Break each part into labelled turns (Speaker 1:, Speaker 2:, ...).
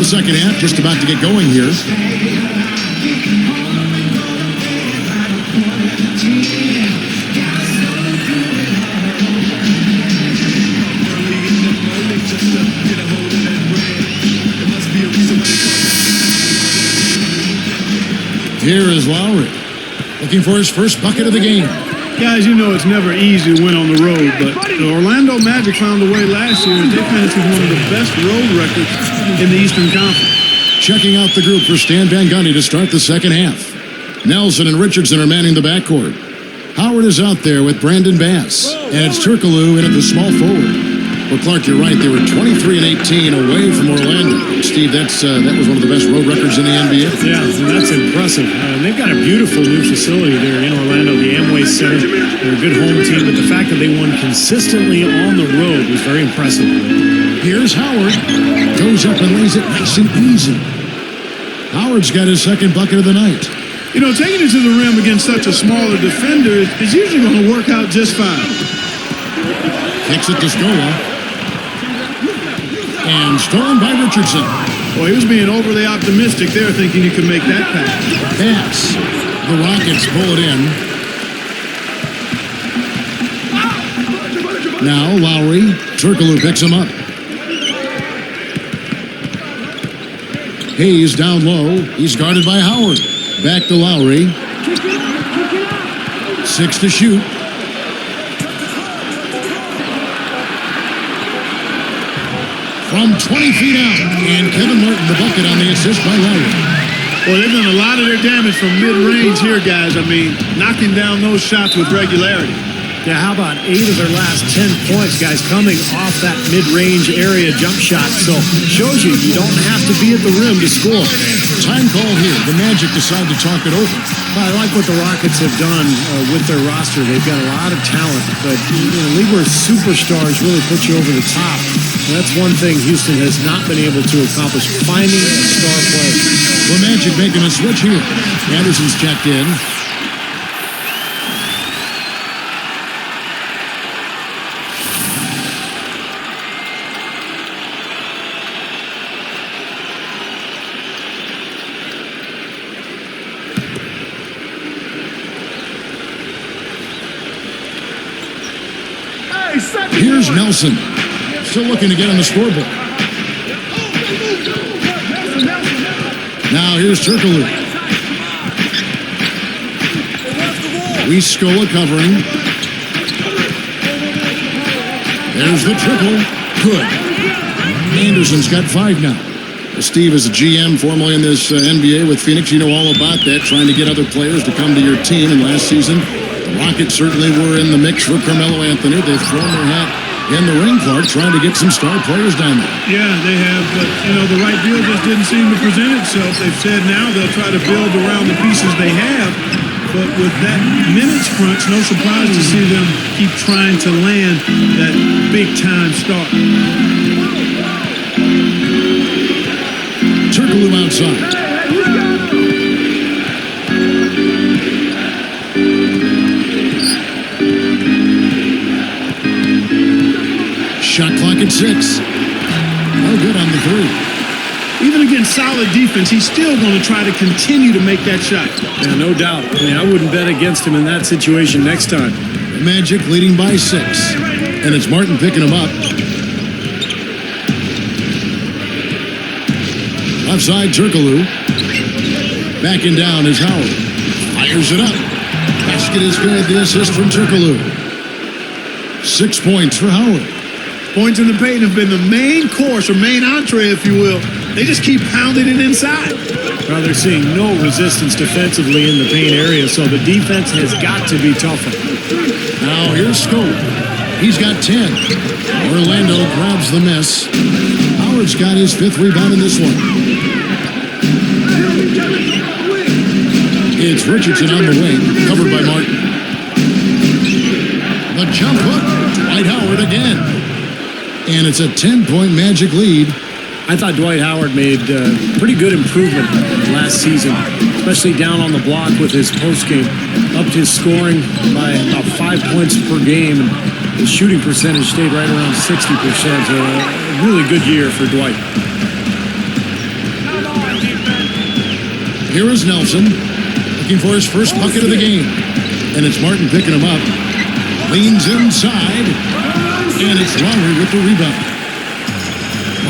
Speaker 1: The second half just about to get going here. Here is Lowry, looking for his first bucket of the game.
Speaker 2: Guys, you know it's never easy to win on the road, but the Orlando Magic found a way last year, and they finished with one of the best road records in the Eastern Conference.
Speaker 1: Checking out the group for Stan Van Gundy to start the second half. Nelson and Richardson are manning the backcourt. Howard is out there with Brandon Bass, and it's Turkoglu in at the small forward. Well, Clark, you're right. They were 23-18 away from Orlando. Steve, that was one of the best road records in the NBA.
Speaker 3: Yeah, and that's impressive. They've got a beautiful new facility there in Orlando, the Amway Center. They're a good home team, but the fact that they won consistently on the road was very impressive.
Speaker 1: Here's Howard. Goes up and lays it nice and easy. Howard's got his second bucket of the night.
Speaker 2: You know, taking it to the rim against such a smaller defender is usually going to work out just fine.
Speaker 1: Kicks it to Scola. And stolen by Richardson.
Speaker 2: Well, he was being overly optimistic there, thinking he could make that pass.
Speaker 1: Pass. The Rockets pull it in. Now Lowry. Turkoglu picks him up. Hayes down low. He's guarded by Howard. Back to Lowry. 6 to shoot. From 20 feet out. And Kevin Martin, the bucket on the assist by Lowry.
Speaker 2: Well, they've done a lot of their damage from mid-range here, guys. I mean, knocking down those shots with regularity.
Speaker 3: Yeah, how about 8 of their last 10 points, guys, coming off that mid-range area jump shot. So, shows you don't have to be at the rim to score.
Speaker 1: Time call here. The Magic decide to talk it over.
Speaker 3: I like what the Rockets have done with their roster. They've got a lot of talent, but league where superstars really put you over the top. And that's one thing Houston has not been able to accomplish, finding a star player.
Speaker 1: The Magic making a switch here. Anderson's checked in. Here's Nelson. Still looking to get on the scoreboard. Now here's Turkoglu. Scola covering. There's the triple. Good. Anderson's got 5 now. Steve is a GM formerly in this NBA with Phoenix. You know all about that, trying to get other players to come to your team. And last season, the Rockets certainly were in the mix for Carmelo Anthony. They've thrown their hat in the ring, Clark, trying to get some star players down there.
Speaker 2: Yeah, they have, but, the right deal just didn't seem to present itself. They've said now they'll try to build around the pieces they have, but with that minutes crunch, no surprise to see them keep trying to land that big-time start.
Speaker 1: Turkoglu outside. Shot clock at 6. No good on the 3.
Speaker 2: Even against solid defense, he's still going to try to continue to make that shot.
Speaker 3: Yeah, no doubt. I wouldn't bet against him in that situation next time.
Speaker 1: Magic leading by 6. And it's Martin picking him up. Outside Turkoglu. Backing down is Howard. Fires it up. Basket is good. The assist from Turkoglu. 6 points for Howard.
Speaker 2: Points in the paint have been the main course, or main entree, if you will. They just keep pounding it inside.
Speaker 3: Well, they're seeing no resistance defensively in the paint area, so the defense has got to be tougher.
Speaker 1: Now here's Scola. He's got 10. Orlando grabs the miss. Howard's got his 5th rebound in this one. It's Richardson on the wing, covered by Martin. The jump hook. Dwight Howard again. And it's a 10-point Magic lead.
Speaker 3: I thought Dwight Howard made pretty good improvement last season, especially down on the block with his postgame. Upped his scoring by about 5 points per game, and his shooting percentage stayed right around 60%. So a really good year for Dwight.
Speaker 1: Here is Nelson, looking for his first bucket of the game. And it's Martin picking him up. Leans inside, and it's Lowry with the rebound.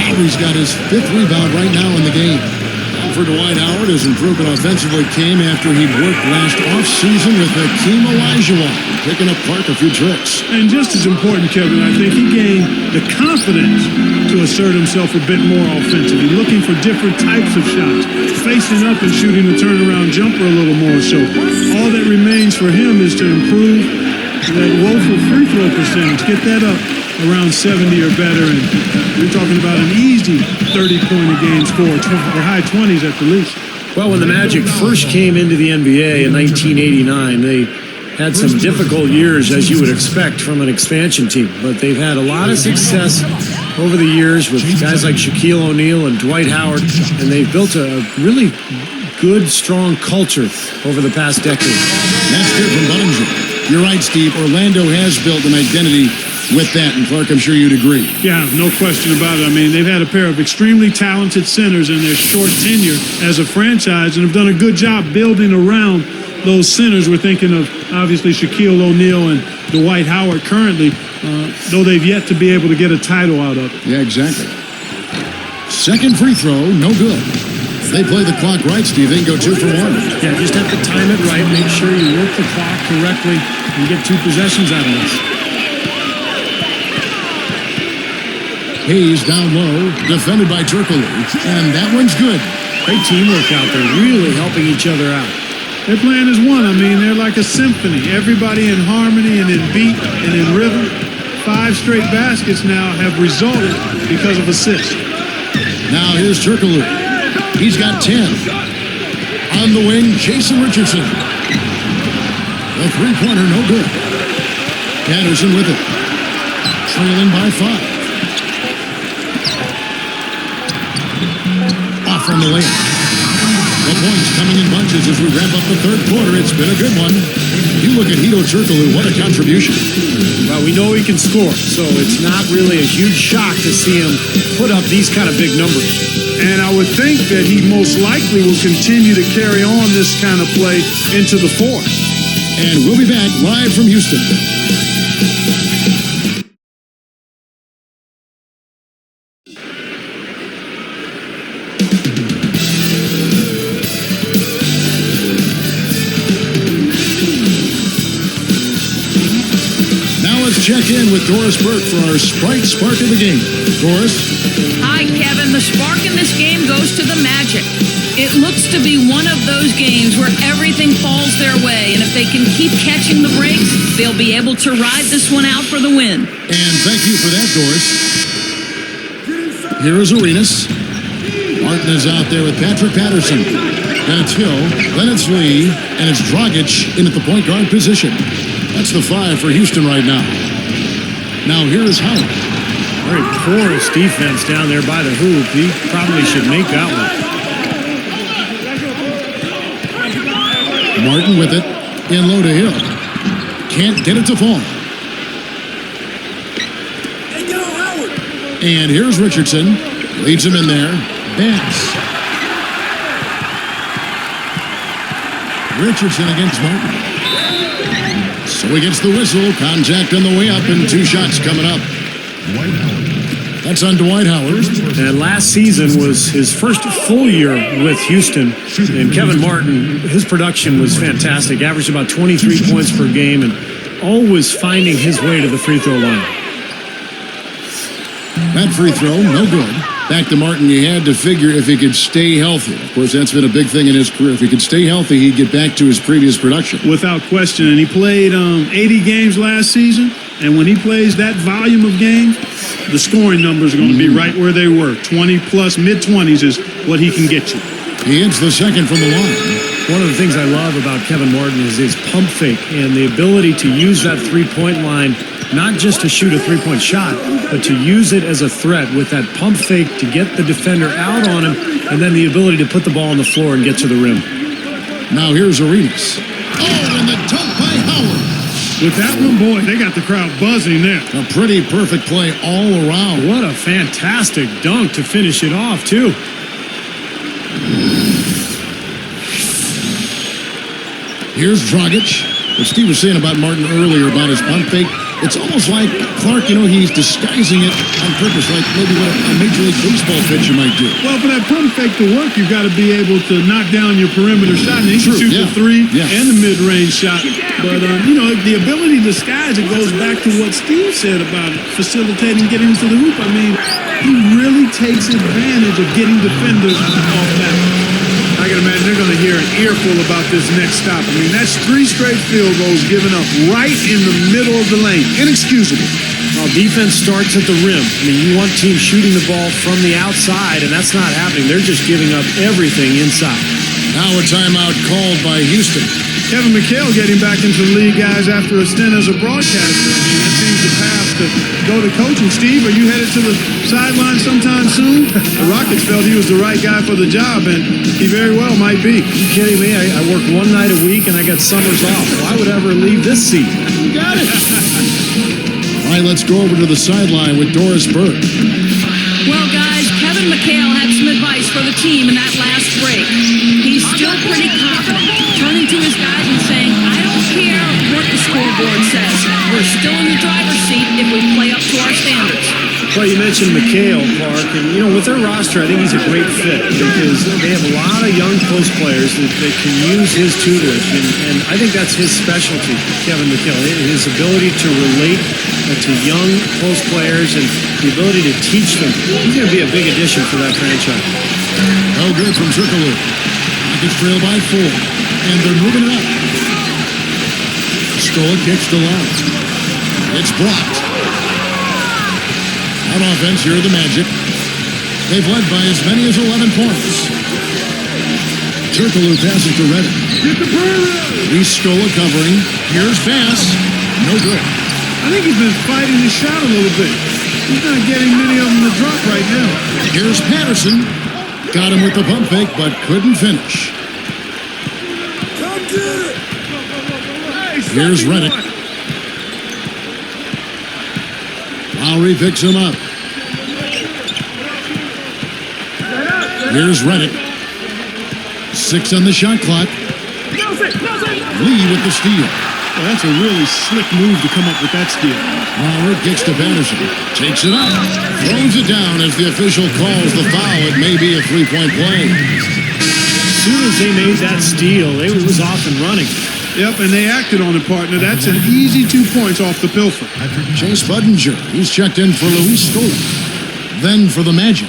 Speaker 1: Lowry's got his 5th rebound right now in the game. And for Dwight Howard, his improvement offensively came after he'd worked last offseason with Hakeem Olajuwon, picking up Clark a few tricks.
Speaker 2: And just as important, Kevin, I think he gained the confidence to assert himself a bit more offensively, looking for different types of shots, facing up and shooting the turnaround jumper a little more. So all that remains for him is to improve that woeful free throw percentage, get that up around 70 or better, and you're talking about an easy 30-point-a-game score, or high 20s at the least.
Speaker 3: Well, when the Magic first came into the NBA in 1989, they had some difficult years, as you would expect from an expansion team, but they've had a lot of success over the years with guys like Shaquille O'Neal and Dwight Howard, and they've built a really good, strong culture over the past decade.
Speaker 1: That's good from Buninger. You're right, Steve. Orlando has built an identity with that, and Clark, I'm sure you'd agree.
Speaker 2: Yeah, no question about it. I mean, they've had a pair of extremely talented centers in their short tenure as a franchise and have done a good job building around those centers. We're thinking of, obviously, Shaquille O'Neal and Dwight Howard currently, though they've yet to be able to get a title out of it.
Speaker 1: Yeah, exactly. Second free throw, no good. If they play the clock right, Steve, they can go 2 for 1.
Speaker 3: Yeah, just have to time it right, make sure you work the clock correctly, and get 2 possessions out of this.
Speaker 1: Hayes down low, defended by Turkoglu, and that one's good.
Speaker 3: Great teamwork out there, really helping each other out.
Speaker 2: They're playing as one. I mean, they're like a symphony. Everybody in harmony and in beat and in rhythm. 5 straight baskets now have resulted because of assists.
Speaker 1: Now here's Turkoglu. He's got 10. On the wing, Jason Richardson. The three-pointer, no good. Patterson with it. Trailing by 5. Off from the lane. The points coming in bunches as we wrap up the third quarter. It's been a good one. You look at Hedo Turkoglu, what a contribution.
Speaker 3: Well, we know he can score, so it's not really a huge shock to see him put up these kind of big numbers.
Speaker 2: And I would think that he most likely will continue to carry on this kind of play into the fourth.
Speaker 1: And we'll be back live from Houston. Check in with Doris Burke for our Sprite Spark of the game. Doris?
Speaker 4: Hi, Kevin. The spark in this game goes to the Magic. It looks to be one of those games where everything falls their way, and if they can keep catching the breaks, they'll be able to ride this one out for the win.
Speaker 1: And thank you for that, Doris. Here is Arenas. Martin is out there with Patrick Patterson. And it's Hill, then it's Lee, and it's Dragic in at the point guard position. That's the 5 for Houston right now. Now here is Howard.
Speaker 3: Very porous defense down there by the hoop. He probably should make that one.
Speaker 1: Martin with it. In low to Hill. Can't get it to fall. And here's Richardson. Leads him in there. Bends. Richardson against Martin. So he gets the whistle. Contact on the way up, and 2 shots coming up. That's on Dwight Howard.
Speaker 3: And last season was his first full year with Houston. And Kevin Martin, his production was fantastic. Averaged about 23 points per game and always finding his way to the free throw line.
Speaker 1: That free throw, no good. Back to Martin, you had to figure if he could stay healthy. Of course, that's been a big thing in his career. If he could stay healthy, he'd get back to his previous production.
Speaker 2: Without question. And he played 80 games last season. And when he plays that volume of games, the scoring numbers are going to be right where they were. 20-plus, mid-20s is what he can get you.
Speaker 1: He hits the second from the line.
Speaker 3: One of the things I love about Kevin Martin is his pump fake and the ability to use that three-point line, not just to shoot a three-point shot, but to use it as a threat with that pump fake to get the defender out on him, and then the ability to put the ball on the floor and get to the rim.
Speaker 1: Now here's Arenas. Oh, and the dunk by Howard.
Speaker 2: With that one, boy, they got the crowd buzzing there.
Speaker 1: A pretty perfect play all around.
Speaker 3: What a fantastic dunk to finish it off, too.
Speaker 1: Here's Dragic. What Steve was saying about Martin earlier about his pump fake, it's almost like Clark, he's disguising it on purpose, like maybe what a Major League Baseball pitcher might do.
Speaker 2: Well, for that pump fake to work, you've got to be able to knock down your perimeter shot. And he can shoot the three and the mid-range shot. But, the ability to disguise it goes back to what Steve said about facilitating getting into the hoop. I mean, he really takes advantage of getting defenders off balance. I can imagine they're going to hear an earful about this next stop. I mean, that's 3 straight field goals given up right in the middle of the lane. Inexcusable.
Speaker 3: Well, defense starts at the rim. I mean, you want teams shooting the ball from the outside, and that's not happening. They're just giving up everything inside.
Speaker 1: Now a timeout called by Houston.
Speaker 2: Kevin McHale getting back into the league, guys, after a stint as a broadcaster. I mean, that seems the path to go to coaching. Steve, are you headed to the sideline sometime soon? The Rockets felt he was the right guy for the job, and he very well might be.
Speaker 3: You kidding me? I work one night a week, and I got summers off. Why would I ever leave this seat? You got it.
Speaker 1: All right, let's go over to the sideline with Doris Burke.
Speaker 4: Well, guys, Kevin McHale had some advice for the team in that last break. He's still pretty confident, turning to his guys and saying, I don't care what the scoreboard says. We're still in the driver's seat if we play up to our standards.
Speaker 3: Well, you mentioned McHale, Clark, and, with their roster, I think he's a great fit because they have a lot of young post players that can use his tutelage, and I think that's his specialty, Kevin McHale, his ability to relate to young post players and the ability to teach them. He's going to be a big addition for that franchise.
Speaker 1: Oh, good from Turkoglu. Rockets trail by 4, and they're moving it up. Stoll kicks to Love. It's blocked. On offense, here are the Magic. They've led by as many as 11 points. Turkoglu passes to Redick. He's Stoll covering. Here's pass. No good.
Speaker 2: I think he's been fighting his shot a little bit. He's not getting many of them to drop right now.
Speaker 1: Here's Patterson. Got him with the pump fake, but couldn't finish. Here's Redick. Lowry picks him up. Here's Redick. 6 on the shot clock. Lee with the steal.
Speaker 2: Well, that's a really slick move to come up with that steal.
Speaker 1: Lowry kicks to Patterson. Takes it up. Throws it down as the official calls the foul. It may be a 3-point play.
Speaker 3: As soon as they made that steal, it was off and running.
Speaker 2: Yep, and they acted on it, partner. That's an easy 2 points off the pilfer.
Speaker 1: Chase Budinger, he's checked in for Luis Scola. Then for the Magic,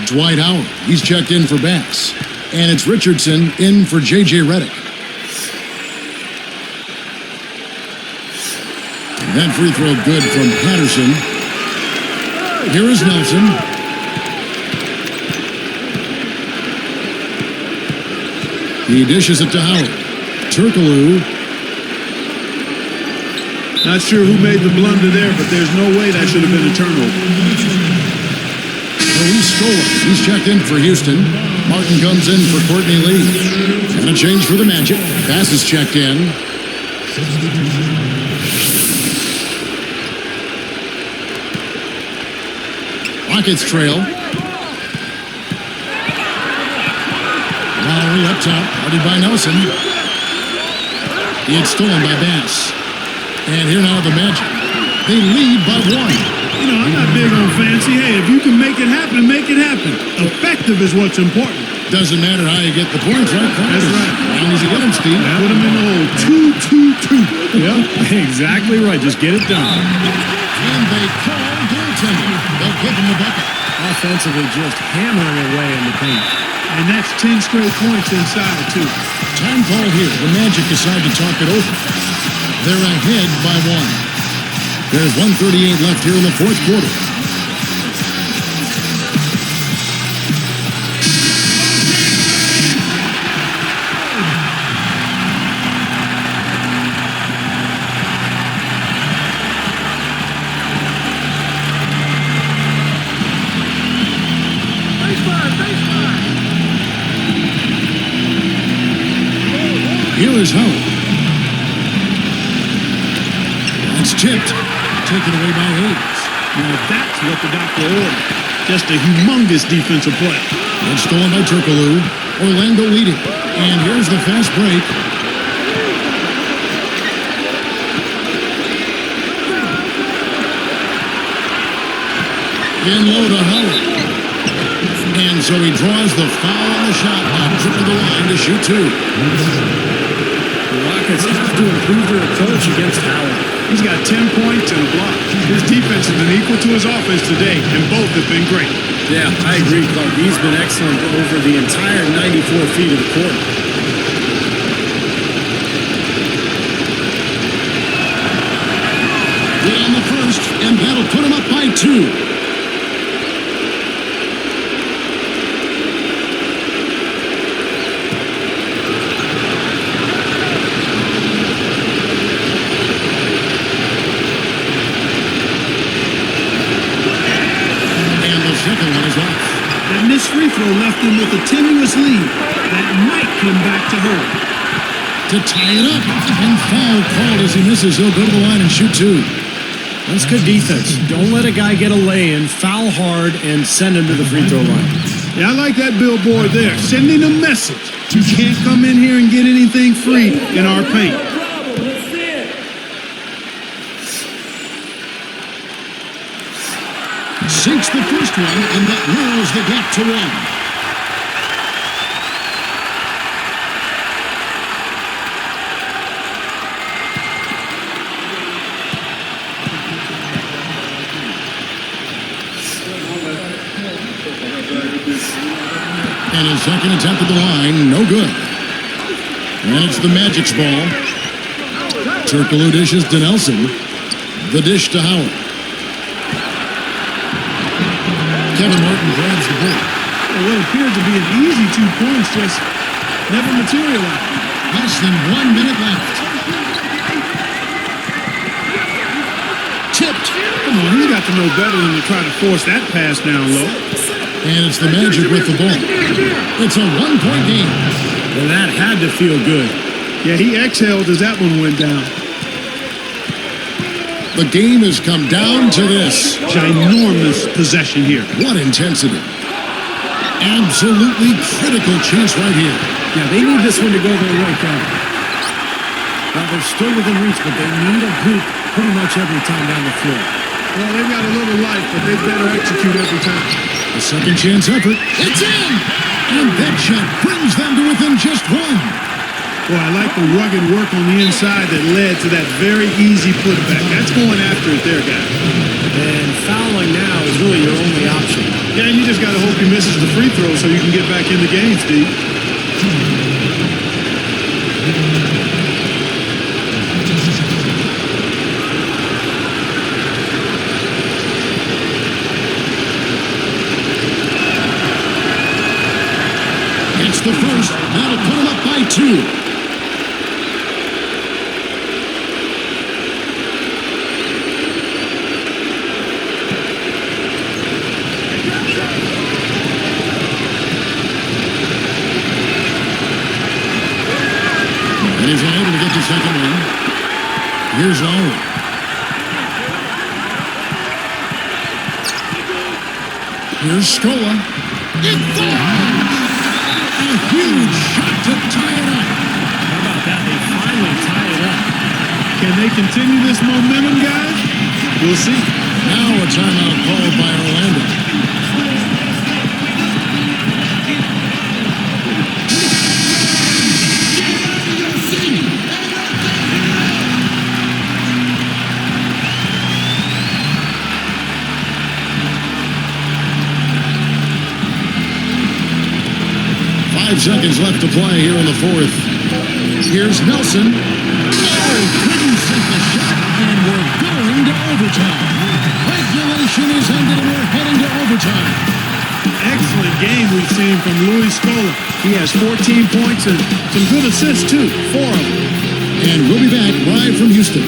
Speaker 1: Dwight Howard, he's checked in for Bass. And it's Richardson in for J.J. Redick. That free throw good from Patterson. Here is Nelson. He dishes it to Howard. Turkoglu.
Speaker 2: Not sure who made the blunder there, but there's no way that should have been a turnover.
Speaker 1: Luis Scola, he's checked in for Houston. Martin comes in for Courtney Lee. And a change for the Magic. Bass is checked in. Rockets trail. Lowry up top, guarded by Nelson. He had stolen by Bass. And here now the Magic. They lead by 1.
Speaker 2: I'm not big on fancy. Hey, if you can make it happen, make it happen. Effective is what's important.
Speaker 1: Doesn't matter how you get the points, right?
Speaker 2: That's right.
Speaker 1: As long as you get them, Steve.
Speaker 2: Put them in the hole. 2-2-2.
Speaker 3: Yeah, exactly right. Just get it done.
Speaker 1: And they call goaltending. They'll give him the bucket.
Speaker 3: Offensively, just hammering away in the paint.
Speaker 2: And that's 10 straight points inside, too.
Speaker 1: Time call here. The Magic decide to talk it over. They're ahead by 1. There's 1:38 left here in the 4th quarter. Here is Howard. That's tipped. Taken away by Hayes.
Speaker 2: Now that's what the doctor ordered. Just a humongous defensive play.
Speaker 1: It's stolen by Turkoglu. Orlando leading. And here's the fast break. In low to Howard. And so he draws the foul on the shot. Now trip to the line to shoot two.
Speaker 3: The Rockets have to improve their approach against Howard.
Speaker 2: He's got 10 points and a block. His defense has been equal to his offense today, and both have been great.
Speaker 3: Yeah, I agree, Clark. He's been excellent over the entire 94 feet of the court.
Speaker 1: Good on the first, and that'll put him up by two.
Speaker 2: And this free throw left them with a tenuous lead that might come back to hurt.
Speaker 1: To tie it up, and foul called as he misses. He'll go to the line and shoot two.
Speaker 3: That's good defense. Don't let a guy get a lay-in, foul hard, and send him to the free throw line.
Speaker 2: Yeah, I like that billboard there, sending a message. You can't come in here and get anything free in our paint.
Speaker 1: Sinks the first one, and that narrows the gap to one. And his second attempt at the line, no good. And it's the Magic's ball. Turkoglu dishes to Nelson. The dish to Howard. Kevin Martin grabs the ball.
Speaker 2: What appeared to be an easy 2 points just never materialized.
Speaker 1: Less than 1 minute left. Tipped.
Speaker 2: Come on, he's got to know better than to try to force that pass down low.
Speaker 1: And it's the Magic with the ball. It's a 1-point game.
Speaker 3: And that had to feel good.
Speaker 2: Yeah, he exhaled as that one went down.
Speaker 1: The game has come down to this.
Speaker 2: Ginormous possession here.
Speaker 1: What intensity. Absolutely critical chance right here.
Speaker 3: Yeah, they need this one to go their way, Kevin. Now, they're still within reach, but they need a hoop pretty much every time down the floor.
Speaker 2: Well, they've got a little life, but they better execute every time.
Speaker 1: A second chance effort. It's in! And that shot brings them to within just one.
Speaker 2: Boy, I like the rugged work on the inside that led to that very easy putback. That's going after it there, guys.
Speaker 3: And fouling now is really your only option.
Speaker 2: Yeah, and you just got to hope he misses the free throw so you can get back in the game, Steve.
Speaker 1: It's the first. That'll put him up by two. And he's unable to get the second one. Here's Lowry. Here's Scola. It falls! A huge shot to tie it up.
Speaker 3: How about that? They finally tie it up.
Speaker 2: Can they continue this momentum, guys? We'll see.
Speaker 1: Now a timeout called by Orlando. 5 seconds left to play here in the fourth. Here's Nelson. Oh, couldn't sink the shot, and we're going to overtime. Regulation is ended, and we're heading to overtime.
Speaker 2: Excellent game we've seen from Luis Scola. He has 14 points and some good assists, too. 4 of them.
Speaker 1: And we'll be back live from Houston.